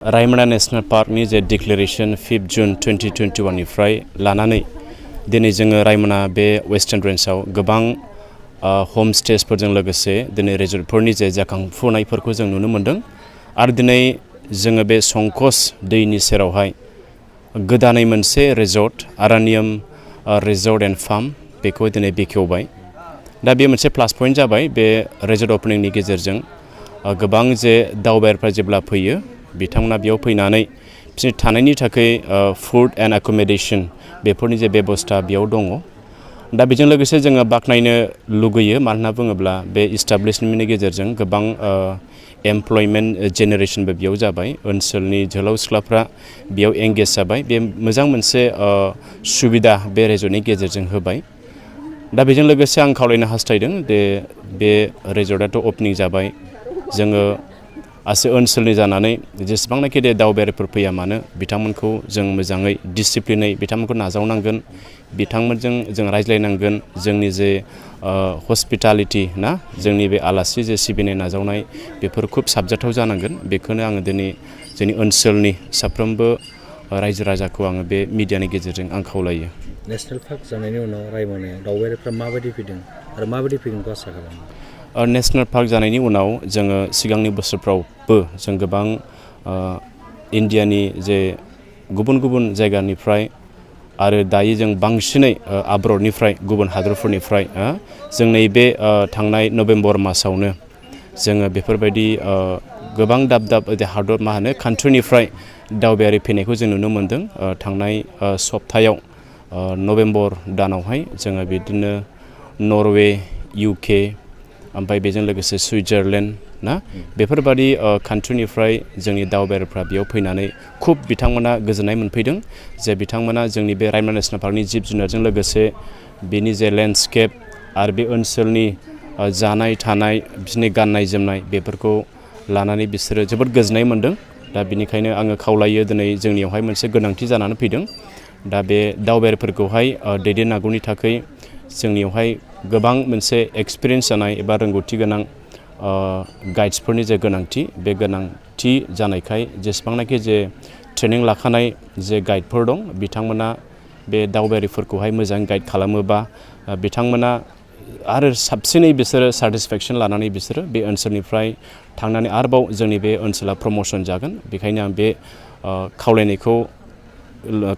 रायमना national पार्कनि जे declaration 5 जुन 2021 निफ्राय लानानै दिनै जोङो रायमना बे वेस्टार्न रेन्जआव गोबां होम स्टेजफोरजों लोगोसे दिनै रिजर्टफोरनि जे जाखांफुनायफोरखौ जों नुनो मोन्दों आरो दिनै जोङो बे संकस दैनि सेरावहाय गोदानै मोनसे रिजर्ट आरानियम रिजर्ट एन्ड फार्म बेखौ दिनै बेखेवबाय। दा बे मोनसे प्लास पइन्ट जाबाय बे रिजर्ट ओपनिंनि गेजेरजों गोबां जे दावबायारिफ्रा जेब्ला फैयो बिथांमोना बेयाव फैनानै बिसोरनि थानायनि थाखाय फुड एन्ड एकोमोडेशन बेफोरनि जे बेबस्था बेयाव दङ। दा बेजों लोगोसे जोङो बाख्नायनो लुगैयो मानो बुङोब्ला बे इस्टाब्लिशमेन्टनि गेजेरजों गोबां एमप्लयमेन्ट जेनेरेशनबो बेयाव जाबाय, ओनसोलनि जोहोलाव सिख्लाफ्रा बेयाव एंगेज जाबाय। बे मोजां मोनसे सुबिदा बे रिजर्टनि गेजेरजों होबाय। दा बेजों लोगोसे आं खावलायनो हास्थायदों बे रिजर्टआथ' ओपनिं जाबाय, जोङो आसे ओनसोलनि जानानै जेसेबांनाखि दावबायारिफोर फैया मानो बिथांमोनखौ जों मोजाङै डिसिप्लिनै बिथांमोनखौ नाजावनांगोन, बिथांमोनजों जों रायज्लायनांगोन। जोंनि जे हस्पिटालिटी ना जोंनि बे आलासि जे सिबिनाय नाजावनाय बेफोर खुब साबजाथाव जानांगोन। बेखौनो आङो दिनै जोंनि ओनसोलनि साफ्रोमबो रायजो राजाखौ आङो बे मिडियानि गेजेरजों आं खावलायो। नेशनेल पार्क जानायनि उनाव रायमनायाव दावबायारिफ्रा माबायदि फैदों आरो माबायदि फैगोनखौ आसा खालामो? नेशनेल पार्क जानायनि उनाव जोङो सिगांनि बोसोरफ्रावबो जों गोबां इन्डियानि जे गुबुन गुबुन जायगानिफ्राय आरो दायो जों बांसिनै आब्रडनिफ्राय गुबुन हादरफोरनिफ्राय जों नैबे थांनाय नभेम्बर मासावनो जोङो बेफोरबायदि गोबां दाब दाब हादर कान्ट्रिनिफ्राय दावबायारि फैनायखौ जों नुनो मोन्दों। थांनाय सप्तायाव नभेम्बर दानावहाय जोङो बिदिनो नरवे, UK ओमफ्राय बेजों लोगोसे सुइजारलेण्ड ना बेफोरबादि कान्ट्रिनिफ्राय जोंनि दावबायारिफ्रा बेयाव फैनानै खुब बिथांमोना गोजोननाय मोनफैदों। जे बिथांमोना जोंनि बे रायमना नेशनेल पार्कनि जिब जुनारजों लोगोसे बिनि जे लेन्डस्केप आरो बे ओनसोलनि जानाय थानाय बिसोरनि गाननाय जोमनाय बेफोरखौ लानानै बिसोरो जोबोद गोजोननाय मोन्दों। दा बिनिखायनो आङो खावलायो दिनै जोंनियावहाय मोनसे गोनांथि जानानै फैदों। दा बे दावबायारिफोरखौहाय दैदेननांगौनि थाखाय जोंनियावहाय गोबां मोनसे एक्सपिरियेन्स जानाय एबा रोंगौथि गोनां गाइड्सफोरनि जे गोनांथि बे गोनांथि जानायखाय जेसेबांनाखि जे ट्रेनिं लाखानाय जे गाइडफोर दं बिथांमोना बे दावबायारिफोरखौहाय मोजां गाइड खालामोबा बिथांमोना आरो साबसिनै बिसोरो सेटिसफेक्सन लानानै बिसोरो बे ओनसोलनिफ्राय थांनानै आरोबाव जोंनि बे ओनसोला प्रमोसन जागोन। बेखायनो आं बे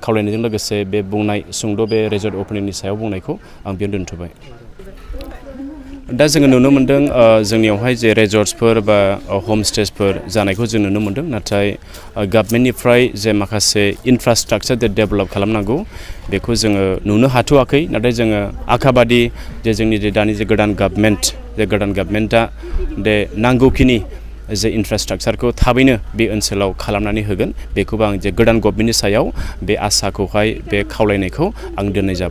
खावलायनायजों लोगोसे बे बुंनाय सुंद' बे रिजर्ट ओपनिंनि सायाव बुंनायखौ आं बेयाव दोनथ'बाय। दा जोङो नुनो मोन्दों जोंनियावहाय जे रिजर्ट्सफोर बा हम स्टेजफोर जानायखौ जों नुनो मोन्दों, नाथाय गभर्नमेन्टनिफ्राय जे माखासे इनफ्रास्ट्राक्चार डेभेलप खालामनांगौ बेखौ जोङो नुनो हाथ'वाखै। नाथाय जोङो आखाबादि जे जोंनि दानि जे गोदान गभर्नमेन्टआ नांगौखिनि जे इनफ्रास्ट्राक्चारखौ थाबैनो बे ओनसोलाव खालामनानै होगोन। बेखौबो आं जे गोदान गभर्नमेन्टनि सायाव बे आसाखौहाय बे खावलायनायखौ आं दोननाय जाबाय।